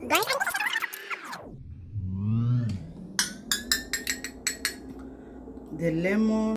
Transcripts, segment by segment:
The lemon.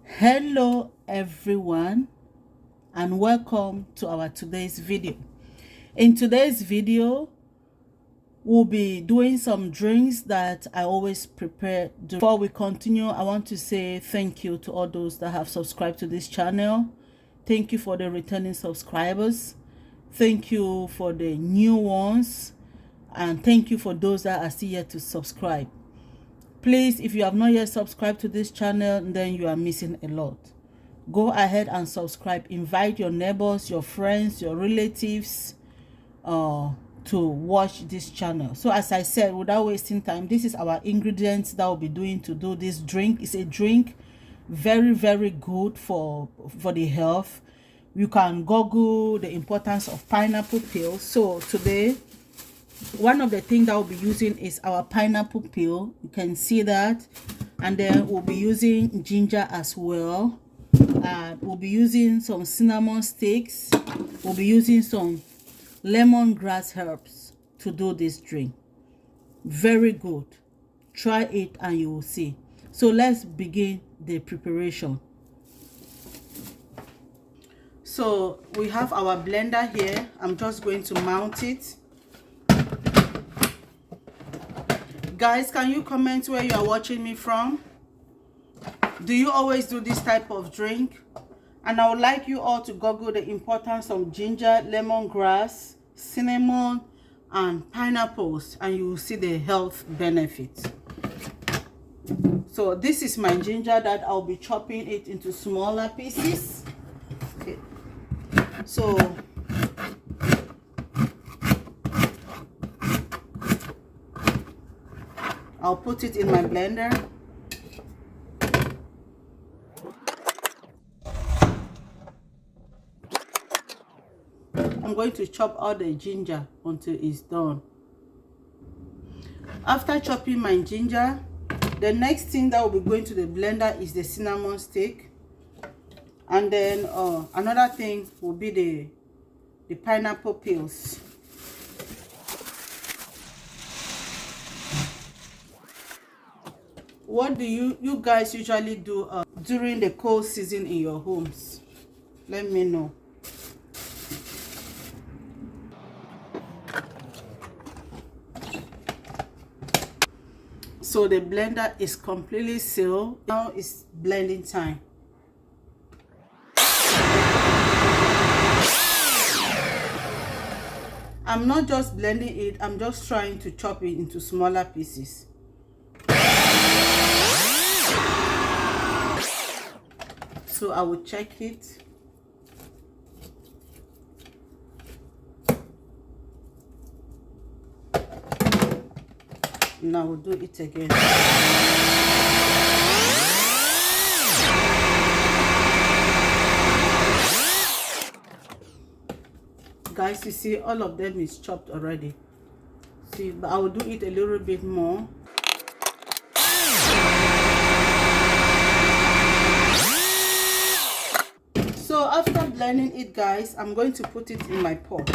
Hello everyone, and welcome to our today's video. In today's video, we'll be doing some drinks that I always prepare. Before we continue, I want to say thank you to all those that have subscribed to this channel. Thank you for the returning subscribers. Thank you for the new ones, and thank you for those that are still yet to subscribe. Please, if you have not yet subscribed to this channel, then you are missing a lot. Go ahead and subscribe. Invite your neighbors, your friends, your relatives to watch this channel. So as I said, without wasting time, this is our ingredients that we'll be doing to do this drink. It's a drink very good for the health. You can Google the importance of pineapple peel. So today, one of the things that we'll be using is our pineapple peel. You can see that. And then we'll be using ginger as well. And we'll be using some cinnamon sticks. We'll be using some lemongrass herbs to do this drink. Very good. Try it and you will see. So let's begin the preparation. So we have our blender here. I'm just going to mount it. Guys, can you comment where you are watching me from? Do you always do this type of drink? And I would like you all to Google the importance of ginger, lemongrass, cinnamon, and pineapples, and you will see the health benefits. So this is my ginger that I'll be chopping it into smaller pieces. Okay. So I'll put it in my blender. I'm going to chop all the ginger until it's done. After chopping my ginger, the next thing that will be going to the blender is the cinnamon stick. And then another thing will be the pineapple peels. What do you guys usually do during the cold season in your homes? Let me know. So the blender is completely sealed. Now it's blending time. I'm not just blending it, I'm just trying to chop it into smaller pieces. So I will check it. Now we'll do it again. Guys, you see all of them is chopped already. See, but I will do it a little bit more. So after blending it, guys, I'm going to put it in my pot.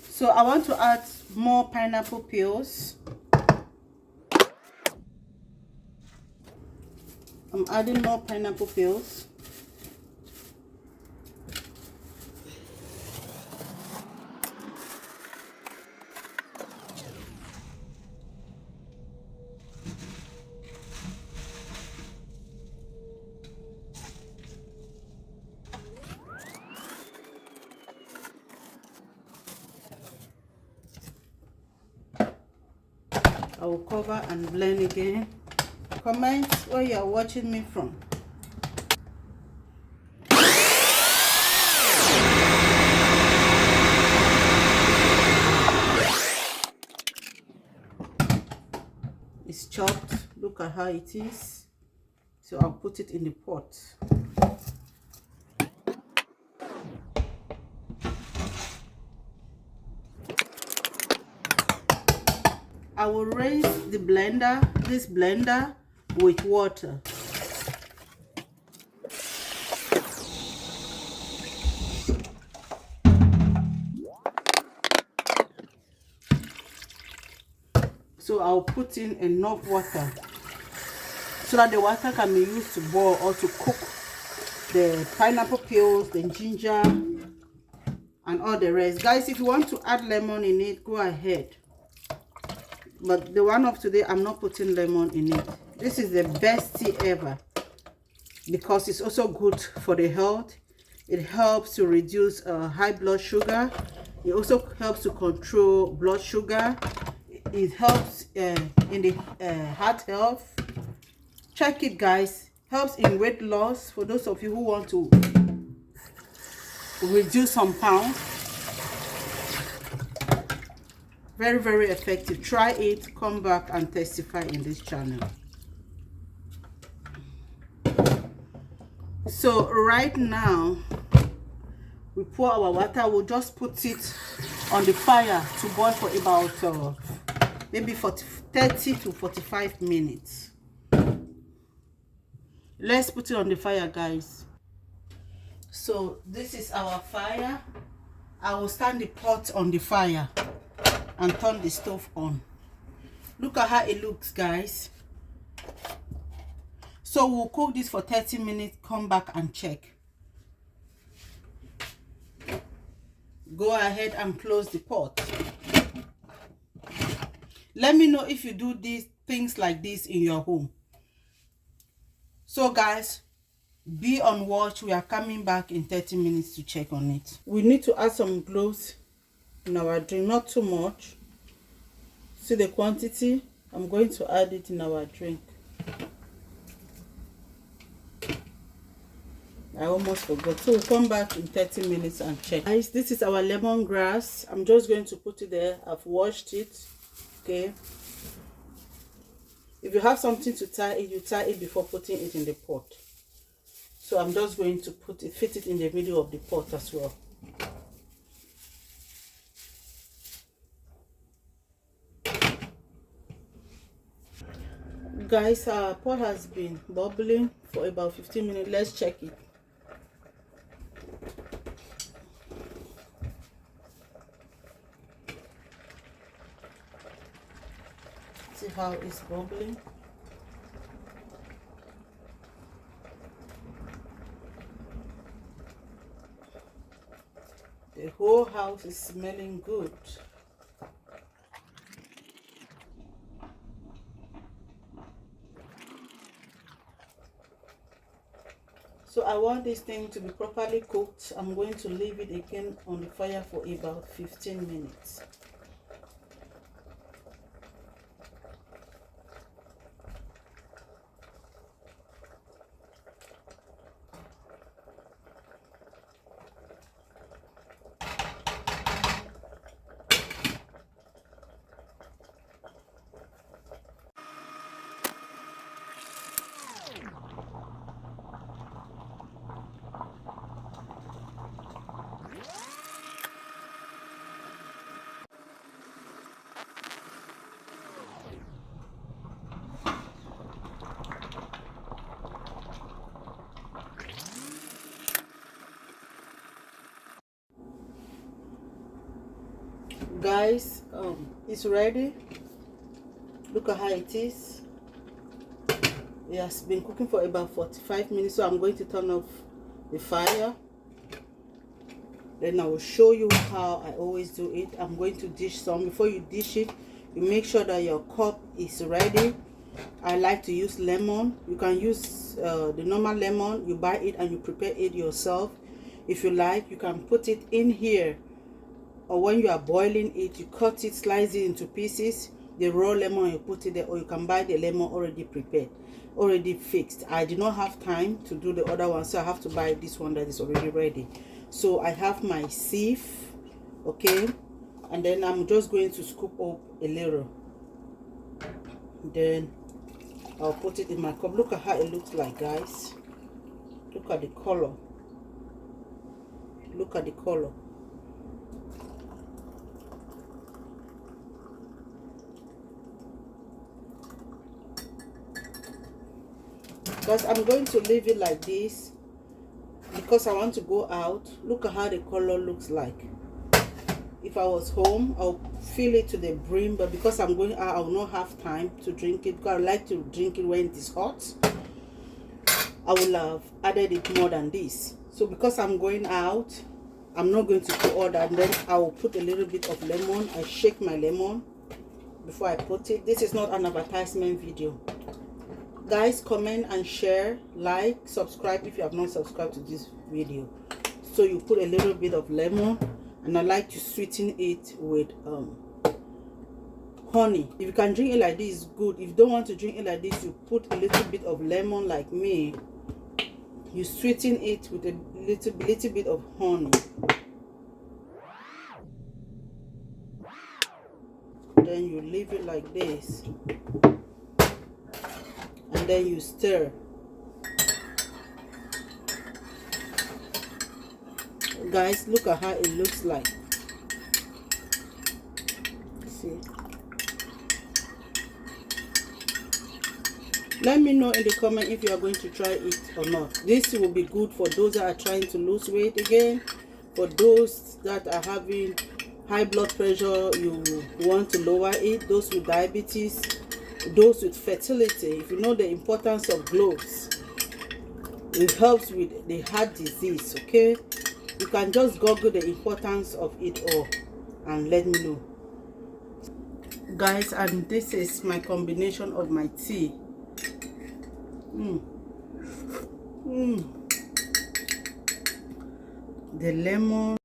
So I want to add more pineapple peels. I'm adding more pineapple peels. I will cover and blend again. Comment where you are watching me from. It's chopped. Look at how it is. So I'll put it in the pot. I will rinse the blender, this blender, with water. So I'll put in enough water so that the water can be used to boil or to cook the pineapple peels, the ginger, and all the rest. Guys, if you want to add lemon in it, go ahead. But the one of today, I'm not putting lemon in it. This is the best tea ever because it's also good for the health. It helps to reduce high blood sugar. It also helps to control blood sugar. It helps in the heart health. Check it, guys. Helps in weight loss for those of you who want to reduce some pounds. Very, very effective. Try it, come back and testify in this channel. So right now we pour our water. We'll just put it on the fire to boil for about maybe 30 to 45 minutes. Let's put it on the fire, guys. So this is our fire. I will stand the pot on the fire and turn the stove on. Look at how it looks, guys. So we'll cook this for 30 minutes, come back and check. Go ahead and close the pot. Let me know if you do these things like this in your home. So guys, be on watch. We are coming back in 30 minutes to check on it. We need to add some cloves in our drink, not too much. See the quantity? I'm going to add it in our drink. I almost forgot. So we'll come back in 30 minutes and check. Guys, this is our lemongrass. I'm just going to put it there. I've washed it. Okay. If you have something to tie it, you tie it before putting it in the pot. So I'm just going to fit it in the middle of the pot as well. Guys, our pot has been bubbling for about 15 minutes. Let's check it. See how it's bubbling. The whole house is smelling good. So I want this thing to be properly cooked. I'm going to leave it again on the fire for about 15 minutes. Guys, it's ready. Look at how it is. It has been cooking for about 45 minutes, so I'm going to turn off the fire. Then I will show you how I always do it. I'm going to dish some. Before you dish it, you make sure that your cup is ready. I like to use lemon. You can use the normal lemon. You buy it and you prepare it yourself. If you like, you can put it in here, or when you are boiling it, you cut it, slice it into pieces. The raw lemon, you put it there, or you can buy the lemon already prepared, already fixed. I did not have time to do the other one, so I have to buy this one that is already ready. So I have my sieve, okay, and then I'm just going to scoop up a little. Then I'll put it in my cup. Look at how it looks like, guys. Look at the color. Look at the color. Because I'm going to leave it like this because I want to go out. Look at how the color looks like. If I was home, I'll fill it to the brim, but because I'm going out, I will not have time to drink it because I like to drink it when it is hot. I will have added it more than this. So because I'm going out, I'm not going to put all that. And then I will put a little bit of lemon. I shake my lemon before I put it. This is not an advertisement video. Guys, comment and share, like, subscribe if you have not subscribed to this video. So you put a little bit of lemon, and I like to sweeten it with honey. If you can drink it like this, good. If you don't want to drink it like this, you put a little bit of lemon like me. You sweeten it with a little bit of honey. Then you leave it like this. And then you stir. Guys, look at how it looks like. See? Let me know in the comment if you are going to try it or not. This will be good for those that are trying to lose weight again, for those that are having high blood pressure, you want to lower it, those with diabetes, those with fertility. If you know the importance of cloves, it helps with the heart disease. Okay, you can just google the importance of it all and let me know, guys. And this is my combination of my tea. The lemon,